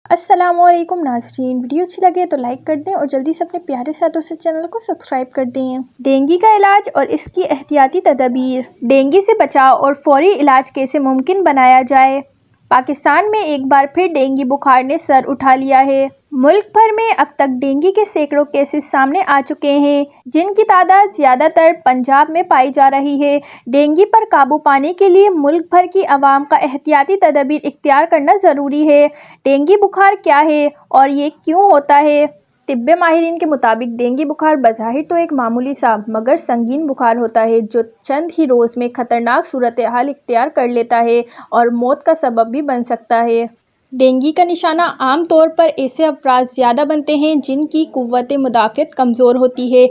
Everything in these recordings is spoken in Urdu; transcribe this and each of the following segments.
السلام علیکم ناظرین، ویڈیو اچھی لگے تو لائک کر دیں اور جلدی سے اپنے پیارے ساتھوں سے چینل کو سبسکرائب کر دیں۔ ڈینگی کا علاج اور اس کی احتیاطی تدابیر۔ ڈینگی سے بچاؤ اور فوری علاج کیسے ممکن بنایا جائے؟ پاکستان میں ایک بار پھر ڈینگی بخار نے سر اٹھا لیا ہے۔ ملک بھر میں اب تک ڈینگی کے سینکڑوں کیسز سامنے آ چکے ہیں، جن کی تعداد زیادہ تر پنجاب میں پائی جا رہی ہے۔ ڈینگی پر قابو پانے کے لیے ملک بھر کی عوام کا احتیاطی تدابیر اختیار کرنا ضروری ہے۔ ڈینگی بخار کیا ہے اور یہ کیوں ہوتا ہے؟ طبی ماہرین کے مطابق ڈینگی بخار بظاہر تو ایک معمولی سا مگر سنگین بخار ہوتا ہے، جو چند ہی روز میں خطرناک صورتحال اختیار کر لیتا ہے اور موت کا سبب بھی بن سکتا ہے۔ ڈینگی کا نشانہ عام طور پر ایسے افراد زیادہ بنتے ہیں جن کی قوت مدافعت کمزور ہوتی ہے۔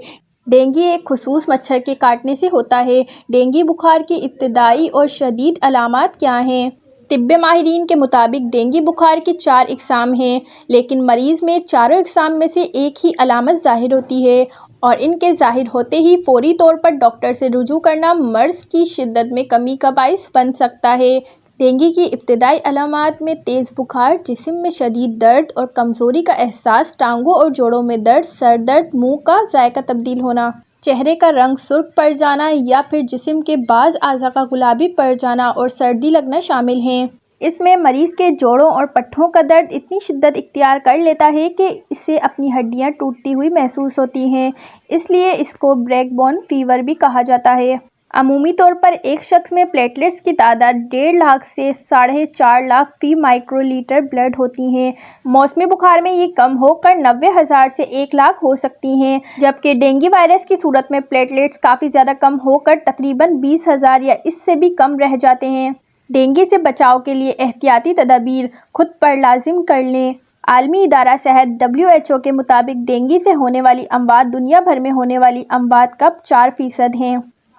ڈینگی ایک خصوص مچھر کے کاٹنے سے ہوتا ہے۔ ڈینگی بخار کی ابتدائی اور شدید علامات کیا ہیں؟ طبی ماہرین کے مطابق ڈینگی بخار کی 4 اقسام ہیں، لیکن مریض میں چاروں اقسام میں سے ایک ہی علامت ظاہر ہوتی ہے اور ان کے ظاہر ہوتے ہی فوری طور پر ڈاکٹر سے رجوع کرنا مرض کی شدت میں کمی کا باعث بن سکتا ہے۔ ڈینگی کی ابتدائی علامات میں تیز بخار، جسم میں شدید درد اور کمزوری کا احساس، ٹانگوں اور جوڑوں میں درد، سر درد، منہ کا ذائقہ تبدیل ہونا، چہرے کا رنگ سرخ پڑ جانا یا پھر جسم کے بعض اعضاء کا گلابی پڑ جانا اور سردی لگنا شامل ہیں۔ اس میں مریض کے جوڑوں اور پٹھوں کا درد اتنی شدت اختیار کر لیتا ہے کہ اسے اپنی ہڈیاں ٹوٹتی ہوئی محسوس ہوتی ہیں، اس لیے اس کو بریک بون فیور بھی کہا جاتا ہے۔ عمومی طور پر ایک شخص میں پلیٹلیٹس کی تعداد 1.5 لاکھ سے 4.5 لاکھ فی مائکرو لیٹر بلڈ ہوتی ہے۔ موسمی بخار میں یہ کم ہو کر 90,000 سے 1 لاکھ ہو سکتی ہیں، جبکہ ڈینگی وائرس کی صورت میں پلیٹلیٹس کافی زیادہ کم ہو کر تقریباً 20,000 یا اس سے بھی کم رہ جاتے ہیں۔ ڈینگی سے بچاؤ کے لیے احتیاطی تدابیر خود پر لازم کر لیں۔ عالمی ادارہ صحت WHO کے مطابق ڈینگی سے ہونے والی اموات دنیا بھر میں ہونے والی اموات کا 4% ہیں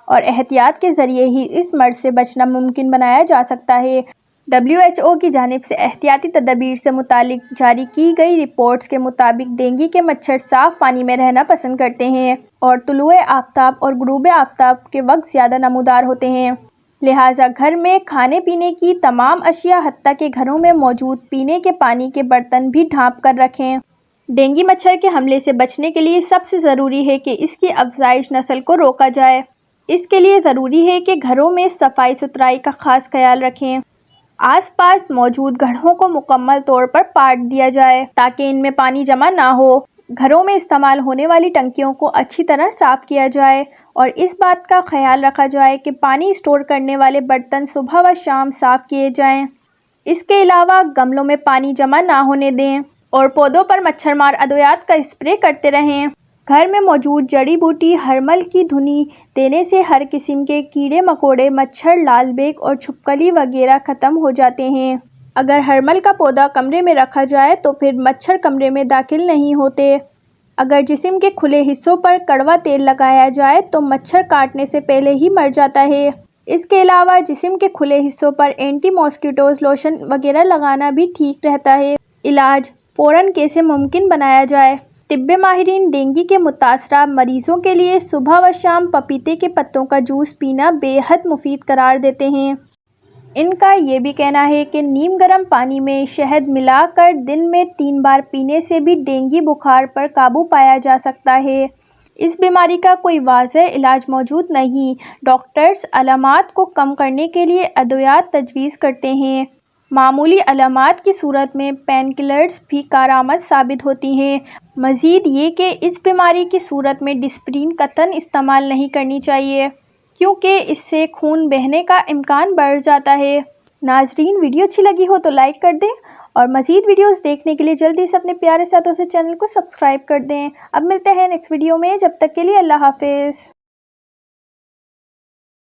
اور احتیاط کے ذریعے ہی اس مرض سے بچنا ممکن بنایا جا سکتا ہے۔ WHO کی جانب سے احتیاطی تدابیر سے متعلق جاری کی گئی رپورٹس کے مطابق ڈینگی کے مچھر صاف پانی میں رہنا پسند کرتے ہیں اور طلوع آفتاب اور غروب آفتاب کے وقت زیادہ نمودار ہوتے ہیں، لہٰذا گھر میں کھانے پینے کی تمام اشیاء حتیٰ کہ گھروں میں موجود پینے کے پانی کے برتن بھی ڈھانپ کر رکھیں۔ ڈینگی مچھر کے حملے سے بچنے کے لیے سب سے ضروری ہے کہ اس کی افزائش نسل کو روکا جائے۔ اس کے لیے ضروری ہے کہ گھروں میں صفائی ستھرائی کا خاص خیال رکھیں۔ آس پاس موجود گڑھوں کو مکمل طور پر پاٹ دیا جائے تاکہ ان میں پانی جمع نہ ہو۔ گھروں میں استعمال ہونے والی ٹنکیوں کو اچھی طرح صاف کیا جائے اور اس بات کا خیال رکھا جائے کہ پانی اسٹور کرنے والے برتن صبح و شام صاف کیے جائیں۔ اس کے علاوہ گملوں میں پانی جمع نہ ہونے دیں اور پودوں پر مچھر مار ادویات کا اسپرے کرتے رہیں۔ گھر میں موجود جڑی بوٹی ہرمل کی دھنی دینے سے ہر قسم کے کیڑے مکوڑے، مچھر، لال بیگ اور چھپکلی وغیرہ ختم ہو جاتے ہیں۔ اگر ہرمل کا پودا کمرے میں رکھا جائے تو پھر مچھر کمرے میں داخل نہیں ہوتے۔ اگر جسم کے کھلے حصوں پر کڑوا تیل لگایا جائے تو مچھر کاٹنے سے پہلے ہی مر جاتا ہے۔ اس کے علاوہ جسم کے کھلے حصوں پر اینٹی ماسکیٹوز لوشن وغیرہ لگانا بھی ٹھیک رہتا ہے۔ علاج فوراً کیسے ممکن بنایا جائے؟ طبی ماہرین ڈینگی کے متاثرہ مریضوں کے لیے صبح و شام پپیتے کے پتوں کا جوس پینا بے حد مفید قرار دیتے ہیں۔ ان کا یہ بھی کہنا ہے کہ نیم گرم پانی میں شہد ملا کر دن میں 3 بار پینے سے بھی ڈینگی بخار پر قابو پایا جا سکتا ہے۔ اس بیماری کا کوئی واضح علاج موجود نہیں۔ ڈاکٹرز علامات کو کم کرنے کے لیے ادویات تجویز کرتے ہیں۔ معمولی علامات کی صورت میں پین کلرز بھی کارآمد ثابت ہوتی ہیں۔ مزید یہ کہ اس بیماری کی صورت میں ڈسپرین قطعاً استعمال نہیں کرنی چاہیے، کیونکہ اس سے خون بہنے کا امکان بڑھ جاتا ہے۔ ناظرین، ویڈیو اچھی لگی ہو تو لائک کر دیں اور مزید ویڈیوز دیکھنے کے لیے جلدی سے اپنے پیارے ساتھوں سے چینل کو سبسکرائب کر دیں۔ اب ملتے ہیں نیکسٹ ویڈیو میں، جب تک کے لیے اللہ حافظ۔